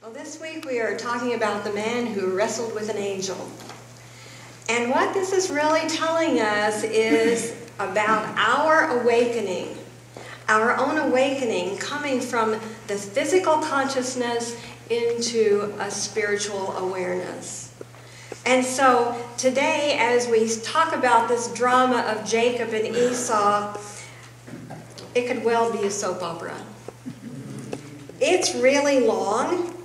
Well, this week we are talking about the man who wrestled with an angel. And what this is really telling us is about our awakening, our own awakening coming from the physical consciousness into a spiritual awareness. And so today, as we talk about this drama of Jacob and Esau, it could well be a soap opera. It's really long,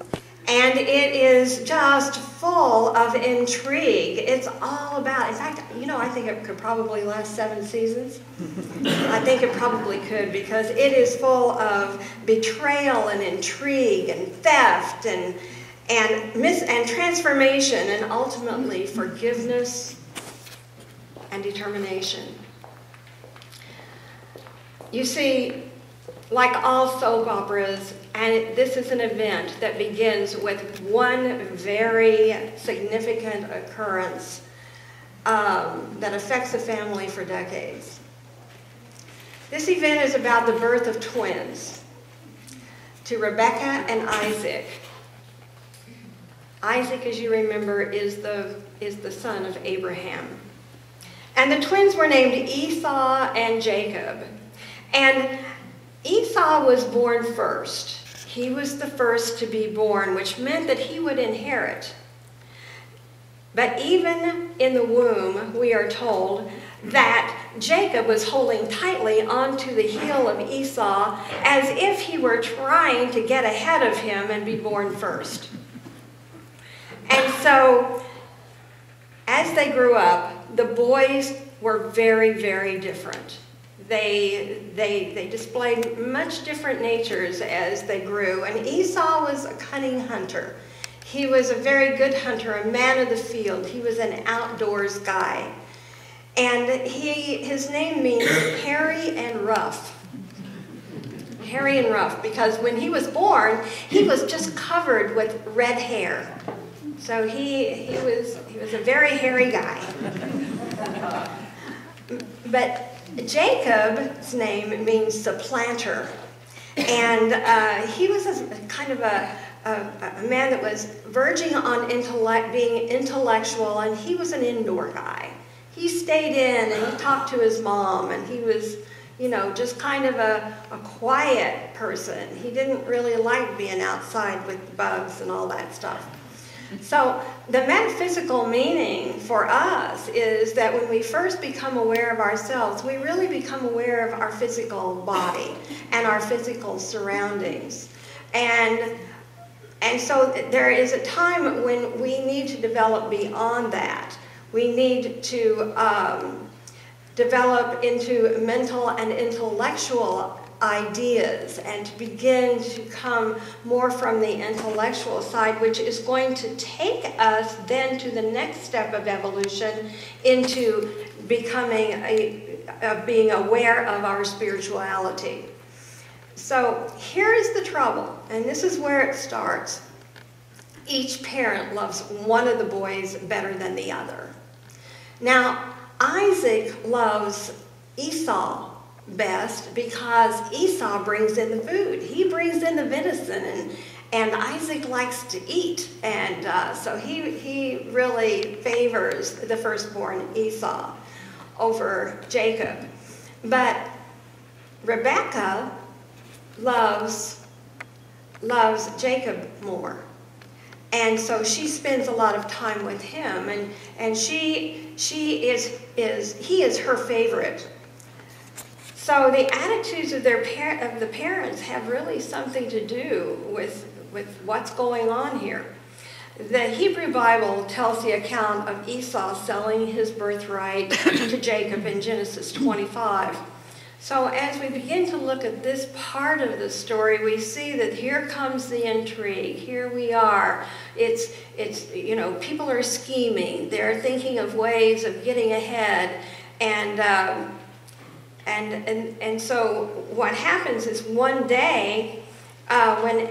and it is just full of intrigue. It's all about, in fact, I think it could probably last 7 seasons. I think it probably could, because it is full of betrayal and intrigue and theft and transformation and ultimately forgiveness and determination. You see, like all soap operas, and this is an event that begins with one very significant occurrence that affects a family for decades. This event is about the birth of twins to Rebecca and Isaac. Isaac, as you remember, is the son of Abraham. And the twins were named Esau and Jacob. And Esau was born first. He was the first to be born, which meant that he would inherit. But even in the womb, we are told that Jacob was holding tightly onto the heel of Esau as if he were trying to get ahead of him and be born first. And so, as they grew up, the boys were very, very different. They displayed much different natures as they grew. And Esau was a cunning hunter. He was a very good hunter, a man of the field. He was an outdoors guy. And his name means hairy and rough. Hairy and rough, because when he was born, he was just covered with red hair. So he was a very hairy guy. But Jacob's name means supplanter, and he was kind of a man that was verging on being intellectual, and he was an indoor guy. He stayed in and he talked to his mom, and he was, just kind of a quiet person. He didn't really like being outside with bugs and all that stuff. So the metaphysical meaning for us is that when we first become aware of ourselves, we really become aware of our physical body and our physical surroundings. And so there is a time when we need to develop beyond that. We need to develop into mental and intellectual ideas and to begin to come more from the intellectual side, which is going to take us then to the next step of evolution into becoming being aware of our spirituality. So here's the trouble, and this is where it starts. Each parent loves one of the boys better than the other. Now, Isaac loves Esau best because Esau brings in the food. He brings in the venison, and Isaac likes to eat, and so he really favors the firstborn Esau over Jacob. But Rebecca loves Jacob more, and so she spends a lot of time with him, and he is her favorite. So the attitudes of the parents have really something to do with what's going on here. The Hebrew Bible tells the account of Esau selling his birthright to Jacob in Genesis 25. So as we begin to look at this part of the story, we see that here comes the intrigue. Here we are. It's people are scheming. They're thinking of ways of getting ahead, and so what happens is one day when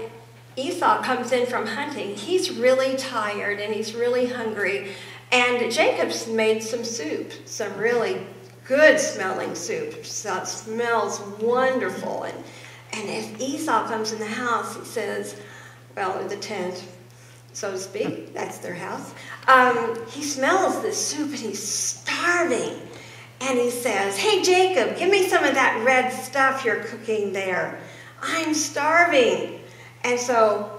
Esau comes in from hunting, he's really tired and he's really hungry, and Jacob's made some soup, some really good smelling soup. So it smells wonderful, and if Esau comes in the house, he says, well, the tent, so to speak, that's their house. He smells this soup and he's starving. And he says, "Hey, Jacob, give me some of that red stuff you're cooking there. I'm starving." And so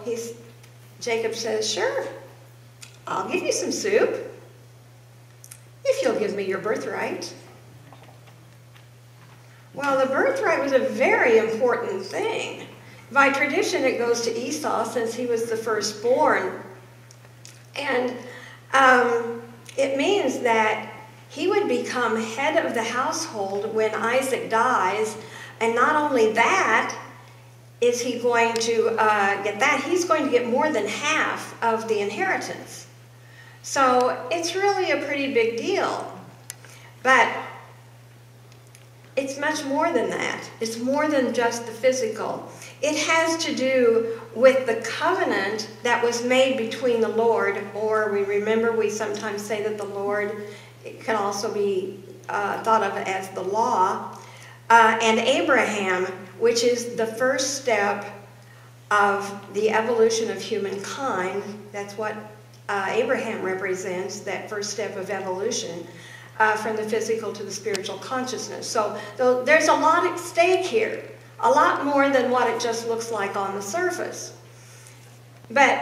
Jacob says, "Sure, I'll give you some soup if you'll give me your birthright." Well, the birthright was a very important thing. By tradition, it goes to Esau since he was the firstborn. And it means that he would become head of the household when Isaac dies. And not only that, is he going to get that, he's going to get more than half of the inheritance. So it's really a pretty big deal. But it's much more than that. It's more than just the physical. It has to do with the covenant that was made between the Lord, or we sometimes say that the Lord, it can also be thought of as the law, and Abraham, which is the first step of the evolution of humankind. That's what Abraham represents, that first step of evolution, from the physical to the spiritual consciousness. So there's a lot at stake here, a lot more than what it just looks like on the surface. But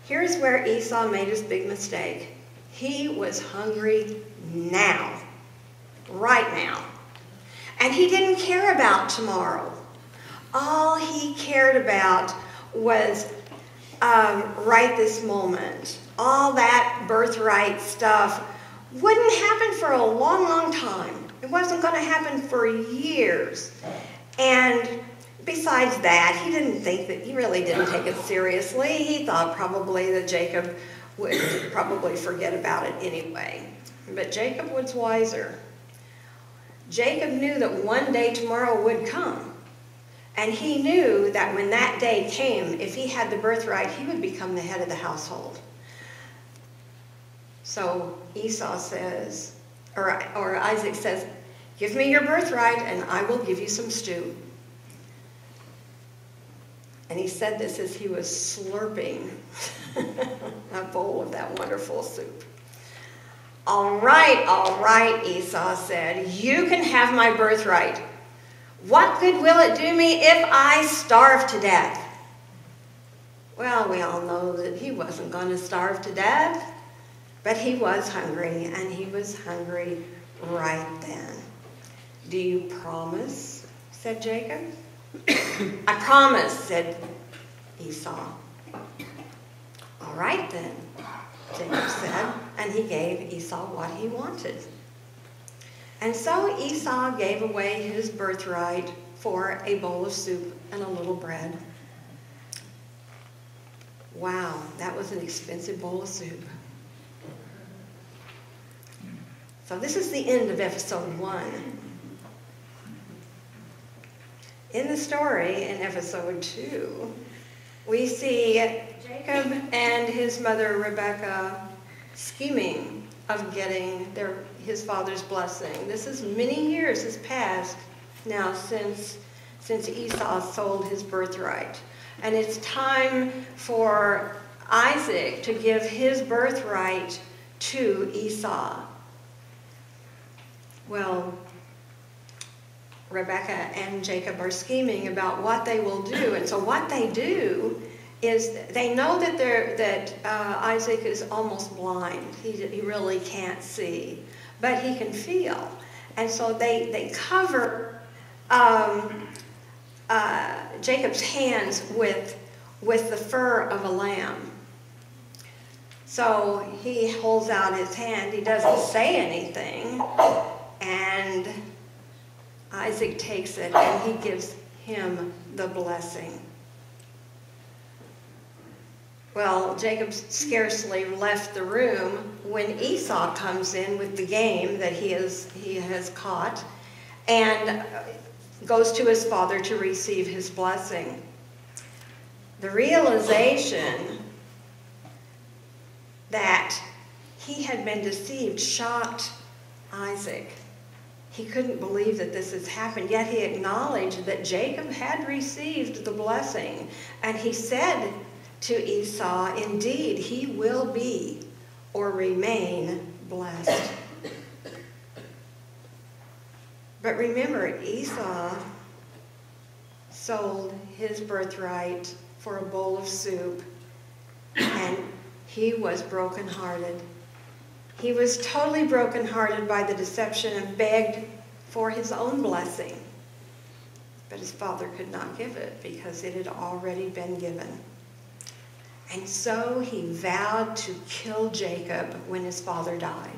here's where Esau made his big mistake. He was hungry now, right now. And he didn't care about tomorrow. All he cared about was right this moment. All that birthright stuff wouldn't happen for a long, long time. It wasn't going to happen for years. And besides that, he really didn't take it seriously. He thought probably that Jacob would probably forget about it anyway. But Jacob was wiser. Jacob knew that one day tomorrow would come. And he knew that when that day came, if he had the birthright, he would become the head of the household. So Esau says, or Isaac says, "Give me your birthright and I will give you some stew." And he said this as he was slurping a bowl of that wonderful soup. All right, Esau said, "You can have my birthright. What good will it do me if I starve to death?" Well, we all know that he wasn't going to starve to death, but he was hungry, and he was hungry right then. "Do you promise?" said Jacob. "I promise," said Esau. "All right then," Jacob said, and he gave Esau what he wanted. And so Esau gave away his birthright for a bowl of soup and a little bread. Wow, that was an expensive bowl of soup. So this is the end of episode 1. In the story, in episode 2, we see Jacob and his mother Rebekah scheming of getting his father's blessing. This is many years has passed now since Esau sold his birthright. And it's time for Isaac to give his birthright to Esau. Well, Rebekah and Jacob are scheming about what they will do. And so what they do is they know that Isaac is almost blind. He really can't see, but he can feel. And so they cover Jacob's hands with the fur of a lamb. So he holds out his hand. He doesn't say anything. And Isaac takes it and he gives him the blessing. Well, Jacob scarcely left the room when Esau comes in with the game that he has caught and goes to his father to receive his blessing. The realization that he had been deceived shocked Isaac. He couldn't believe that this has happened, yet he acknowledged that Jacob had received the blessing. And he said to Esau, indeed, he will be or remain blessed. But remember, Esau sold his birthright for a bowl of soup, and he was brokenhearted. He was totally brokenhearted by the deception and begged for his own blessing. But his father could not give it because it had already been given. And so he vowed to kill Jacob when his father died.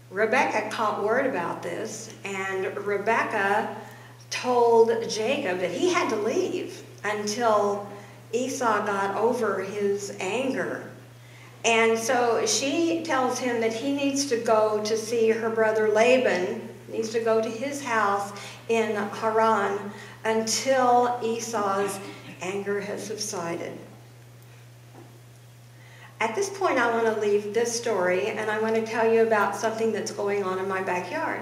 Rebekah caught word about this, and Rebekah told Jacob that he had to leave until Esau got over his anger. And so she tells him that he needs to go to see her brother Laban, needs to go to his house in Haran until Esau's anger has subsided. At this point, I want to leave this story, and I want to tell you about something that's going on in my backyard.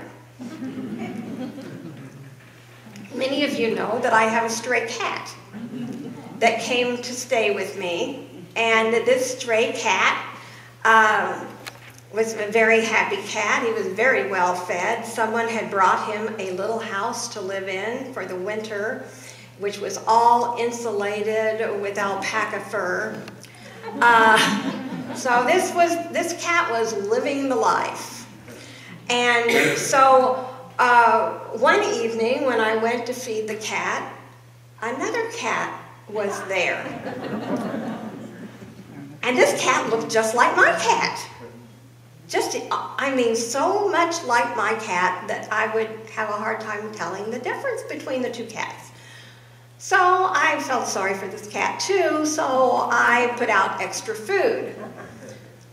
Many of you know that I have a stray cat that came to stay with me, and this stray cat was a very happy cat. He was very well fed. Someone had brought him a little house to live in for the winter, which was all insulated with alpaca fur. So this cat was living the life. And so one evening when I went to feed the cat, another cat was there. And this cat looked just like my cat. So much like my cat that I would have a hard time telling the difference between the two cats. So I felt sorry for this cat too, so I put out extra food.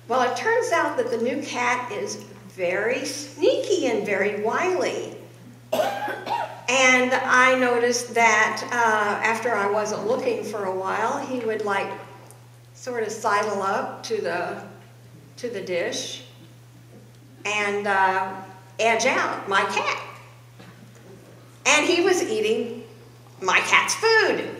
Well, it turns out that the new cat is very sneaky and very wily. And I noticed that after I wasn't looking for a while, he would sort of sidle up to the dish and edge out my cat. And he was eating my cat's food.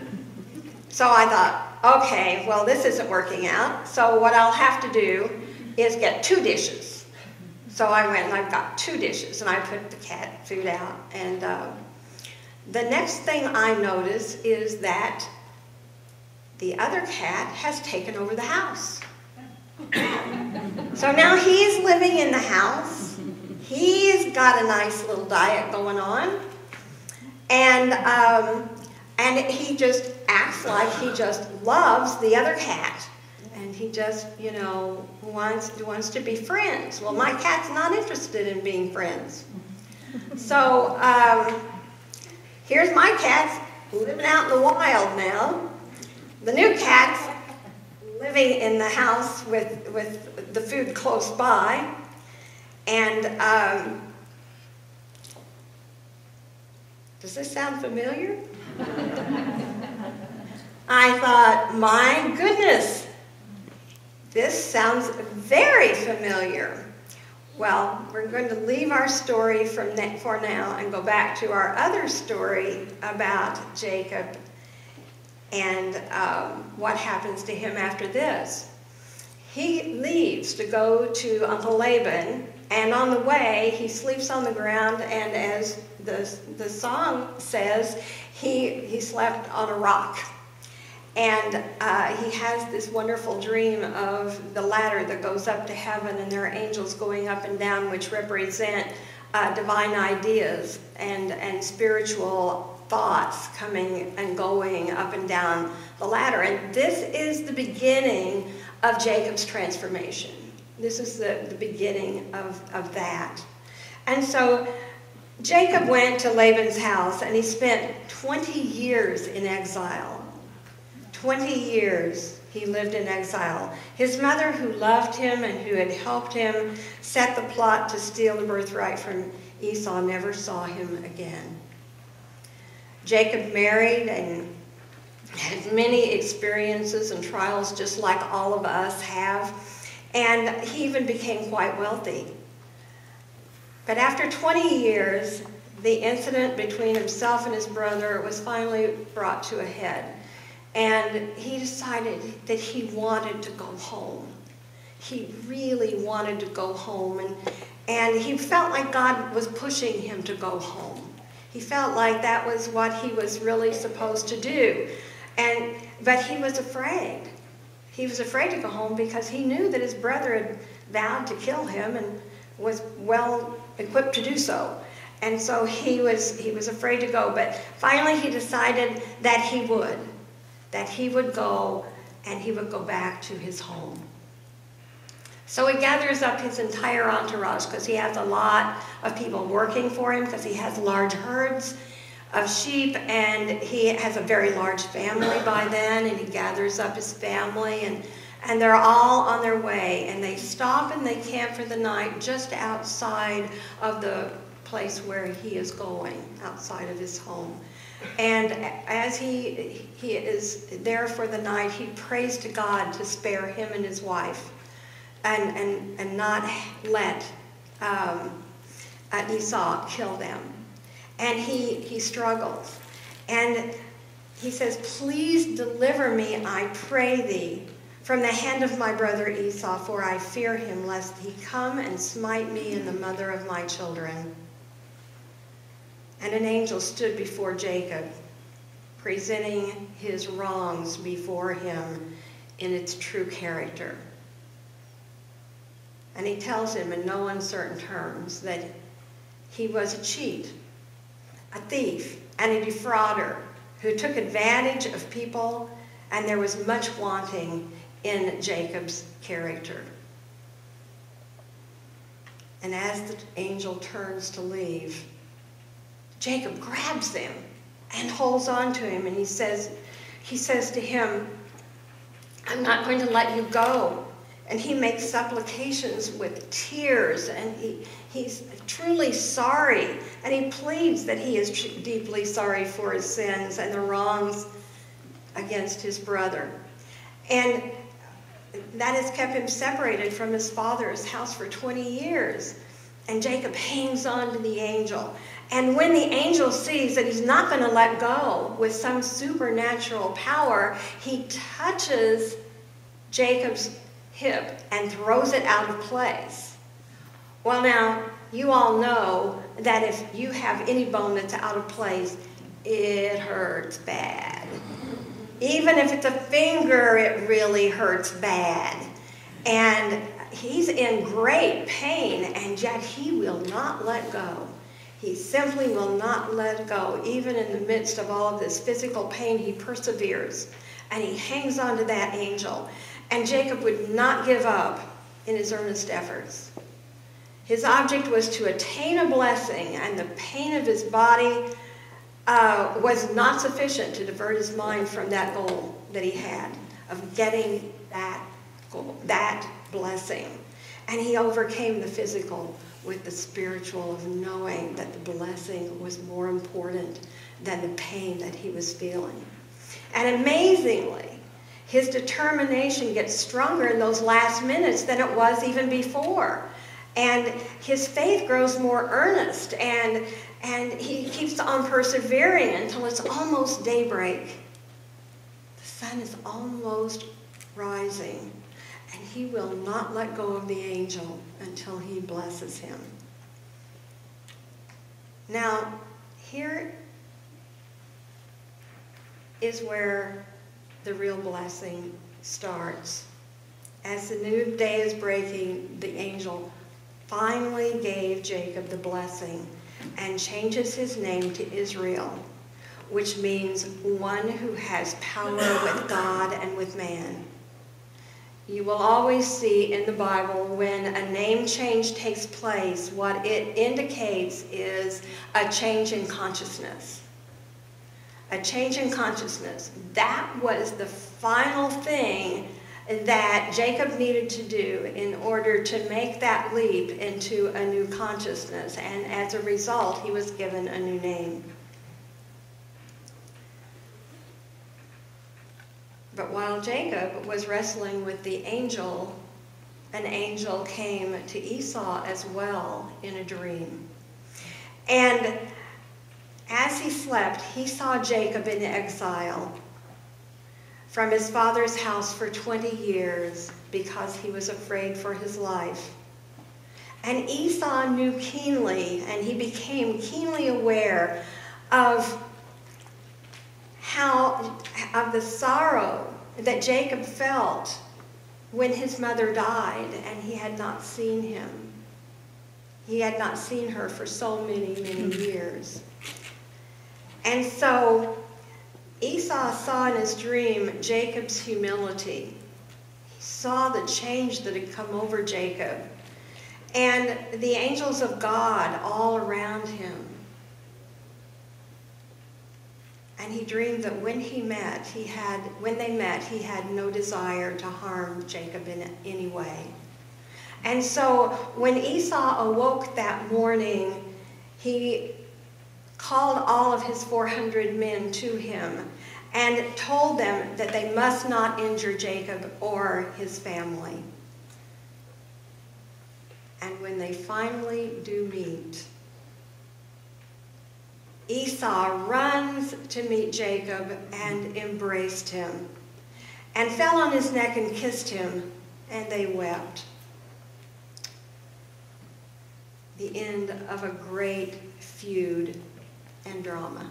So I thought, okay, well, this isn't working out. So what I'll have to do is get 2 dishes. So I went and I got 2 dishes, and I put the cat food out. And the next thing I notice is that the other cat has taken over the house. So now he's living in the house. He's got a nice little diet going on. And he just acts like he just loves the other cat. And he just, wants to be friends. Well, my cat's not interested in being friends. So here's my cat living out in the wild now. The new cat's living in the house with the food close by. And does this sound familiar? I thought, my goodness, this sounds very familiar. Well, we're going to leave our story for now and go back to our other story about Jacob and what happens to him after this. He leaves to go to Uncle Laban, and on the way, he sleeps on the ground, and as the song says, he slept on a rock. And he has this wonderful dream of the ladder that goes up to heaven, and there are angels going up and down, which represent divine ideas and spiritual thoughts coming and going up and down the ladder. And this is the beginning of Jacob's transformation. This is the beginning of that. And so Jacob went to Laban's house, and he spent 20 years in exile. 20 years he lived in exile. His mother, who loved him and who had helped him set the plot to steal the birthright from Esau, never saw him again. Jacob married and had many experiences and trials, just like all of us have, and he even became quite wealthy. But after 20 years, the incident between himself and his brother was finally brought to a head. And he decided that he wanted to go home. He really wanted to go home, and he felt like God was pushing him to go home. He felt like that was what he was really supposed to do. But he was afraid. He was afraid to go home because he knew that his brother had vowed to kill him and was well equipped to do so. And so he was afraid to go. But finally he decided that he would go, and he would go back to his home. So he gathers up his entire entourage, because he has a lot of people working for him, because he has large herds of sheep, and he has a very large family by then, and he gathers up his family, and they're all on their way, and they stop and they camp for the night just outside of the place where he is going, outside of his home. And as he is there for the night, he prays to God to spare him and his wife, and not let Esau kill them. And he struggles. And he says, "Please deliver me, I pray thee, from the hand of my brother Esau, for I fear him, lest he come and smite me and the mother of my children." And an angel stood before Jacob, presenting his wrongs before him in its true character. And he tells him in no uncertain terms that he was a cheat, a thief, and a defrauder who took advantage of people, and there was much wanting in Jacob's character. And as the angel turns to leave, Jacob grabs him and holds on to him, and he says to him, "I'm not going to let you go." And he makes supplications with tears, and he's truly sorry, and he pleads that he is deeply sorry for his sins and the wrongs against his brother. And that has kept him separated from his father's house for 20 years. And Jacob hangs on to the angel. And when the angel sees that he's not going to let go with some supernatural power, he touches Jacob's hip and throws it out of place. Well, now, you all know that if you have any bone that's out of place, it hurts bad. Even if it's a finger, it really hurts bad. And he's in great pain, and yet he will not let go. He simply will not let go. Even in the midst of all of this physical pain, he perseveres, and he hangs on to that angel. And Jacob would not give up in his earnest efforts. His object was to attain a blessing, and the pain of his body was not sufficient to divert his mind from that goal that he had of getting that goal, that blessing. And he overcame the physical with the spiritual of knowing that the blessing was more important than the pain that he was feeling. And amazingly, his determination gets stronger in those last minutes than it was even before. And his faith grows more earnest, and he keeps on persevering until it's almost daybreak. The sun is almost rising, and he will not let go of the angel until he blesses him. Now, here is where the real blessing starts. As the new day is breaking, the angel finally gave Jacob the blessing and changes his name to Israel, which means one who has power with God and with man. You will always see in the Bible when a name change takes place, what it indicates is a change in consciousness. A change in consciousness. That was the final thing that Jacob needed to do in order to make that leap into a new consciousness. And as a result, he was given a new name. But while Jacob was wrestling with the angel, an angel came to Esau as well in a dream. And as he slept, he saw Jacob in exile, from his father's house for 20 years because he was afraid for his life. And Esau knew keenly, and he became keenly aware of the sorrow that Jacob felt when his mother died and he had not seen him. He had not seen her for so many, many years. And so Esau saw in his dream Jacob's humility. He saw the change that had come over Jacob and the angels of God all around him. And he dreamed that when they met, he had no desire to harm Jacob in any way. And so when Esau awoke that morning, he called all of his 400 men to him and told them that they must not injure Jacob or his family. And when they finally do meet, Esau runs to meet Jacob and embraced him and fell on his neck and kissed him, and they wept. The end of a great feud and drama,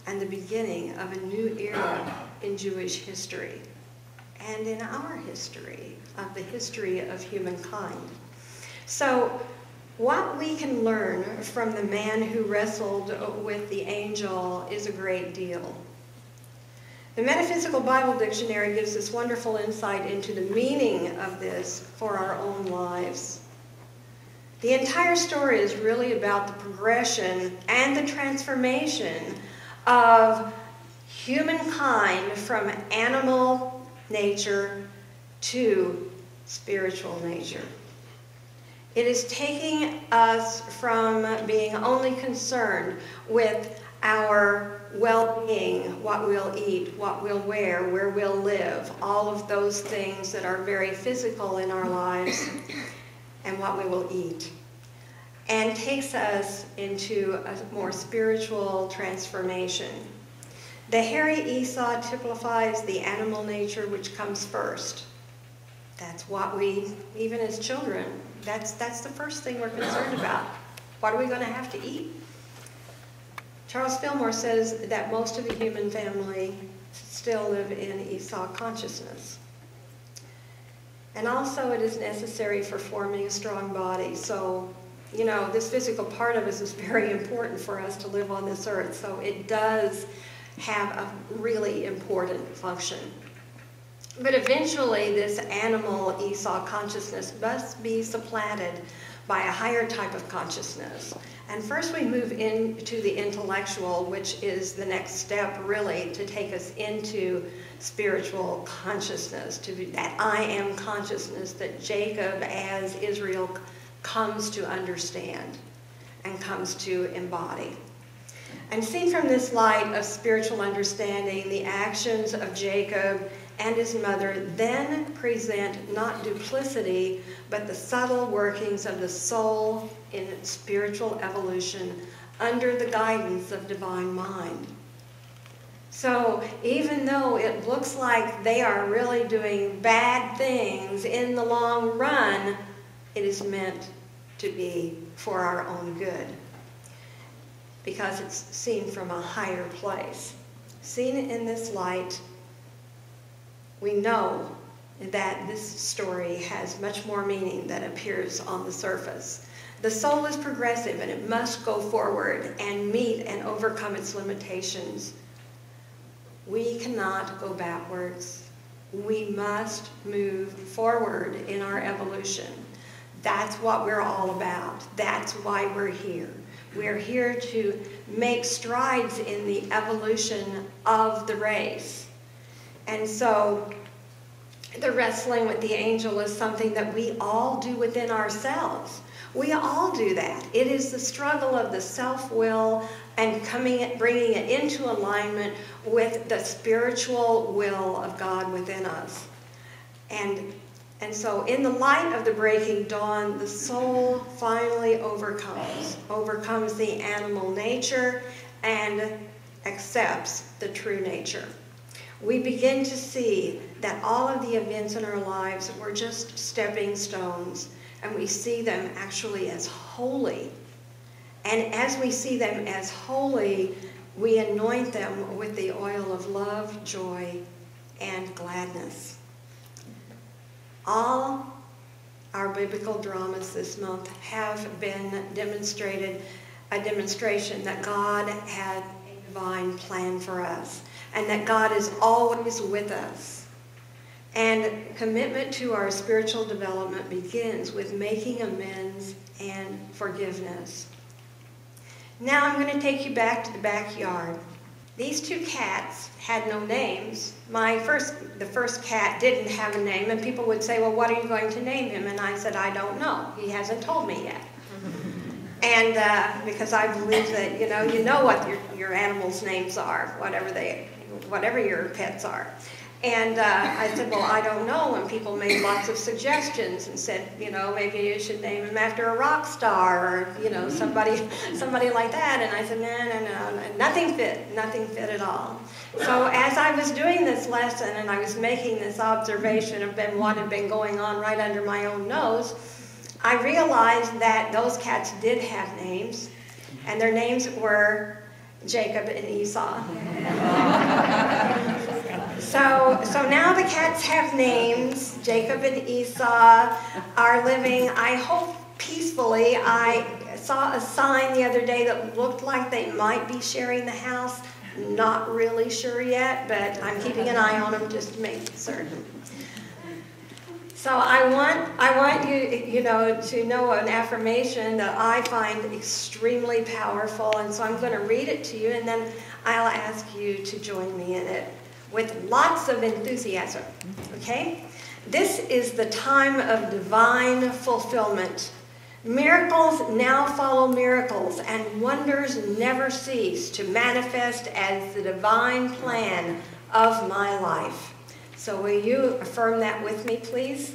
and the beginning of a new era in Jewish history and in our history, of the history of humankind. So what we can learn from the man who wrestled with the angel is a great deal. The Metaphysical Bible Dictionary gives us wonderful insight into the meaning of this for our own lives. The entire story is really about the progression and the transformation of humankind from animal nature to spiritual nature. It is taking us from being only concerned with our well-being, what we'll eat, what we'll wear, where we'll live, all of those things that are very physical in our lives, and what we will eat, and takes us into a more spiritual transformation. The hairy Esau typifies the animal nature which comes first. That's what we, even as children, that's the first thing we're concerned about. What are we going to have to eat? Charles Fillmore says that most of the human family still live in Esau consciousness. And also it is necessary for forming a strong body. So, you know, this physical part of us is very important for us to live on this earth. So it does have a really important function. But eventually this animal Esau consciousness must be supplanted by a higher type of consciousness. And first we move into the intellectual, which is the next step really to take us into spiritual consciousness, to that I am consciousness that Jacob as Israel comes to understand and comes to embody. And seen from this light of spiritual understanding, the actions of Jacob and his mother then present not duplicity, but the subtle workings of the soul in its spiritual evolution under the guidance of divine mind. So even though it looks like they are really doing bad things in the long run, it is meant to be for our own good, because it's seen from a higher place. Seen in this light, we know that this story has much more meaning than appears on the surface. The soul is progressive and it must go forward and meet and overcome its limitations. We cannot go backwards. We must move forward in our evolution. That's what we're all about. That's why we're here. We're here to make strides in the evolution of the race. And so the wrestling with the angel is something that we all do within ourselves. We all do that. It is the struggle of the self-will and bringing it into alignment with the spiritual will of God within us. And so in the light of the breaking dawn, the soul finally overcomes the animal nature and accepts the true nature. we begin to see that all of the events in our lives were just stepping stones, and we see them actually as holy. And as we see them as holy, we anoint them with the oil of love, joy, and gladness. All our biblical dramas this month have been a demonstration that God had a divine plan for us, and that God is always with us. And commitment to our spiritual development begins with making amends and forgiveness. Now I'm going to take you back to the backyard. These two cats had no names. The first cat didn't have a name, and people would say, well, what are you going to name him? And I said, I don't know. He hasn't told me yet. And because I believe that, you know what your animals' names are, whatever your pets are. And I said, well, I don't know. And people made lots of suggestions and said, maybe you should name him after a rock star or, somebody like that. And I said, no, nothing fit at all. So as I was doing this lesson and I was making this observation of what had been going on right under my own nose, I realized that those cats did have names, and their names were Jacob and Esau. So now the cats have names. Jacob and Esau are living, I hope, peacefully. I saw a sign the other day that looked like they might be sharing the house. Not really sure yet, but I'm keeping an eye on them just to make certain. So I want you, to know an affirmation that I find extremely powerful, and so I'm going to read it to you, and then I'll ask you to join me in it with lots of enthusiasm, okay? This is the time of divine fulfillment. Miracles now follow miracles, and wonders never cease to manifest as the divine plan of my life. So will you affirm that with me, please?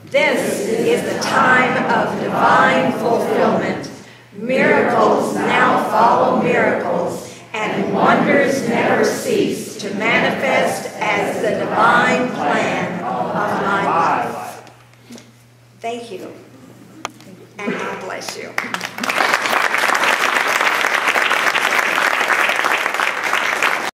This is the time of divine fulfillment. Miracles now follow miracles, and wonders never cease to manifest as the divine plan of my life. Thank you, and God bless you.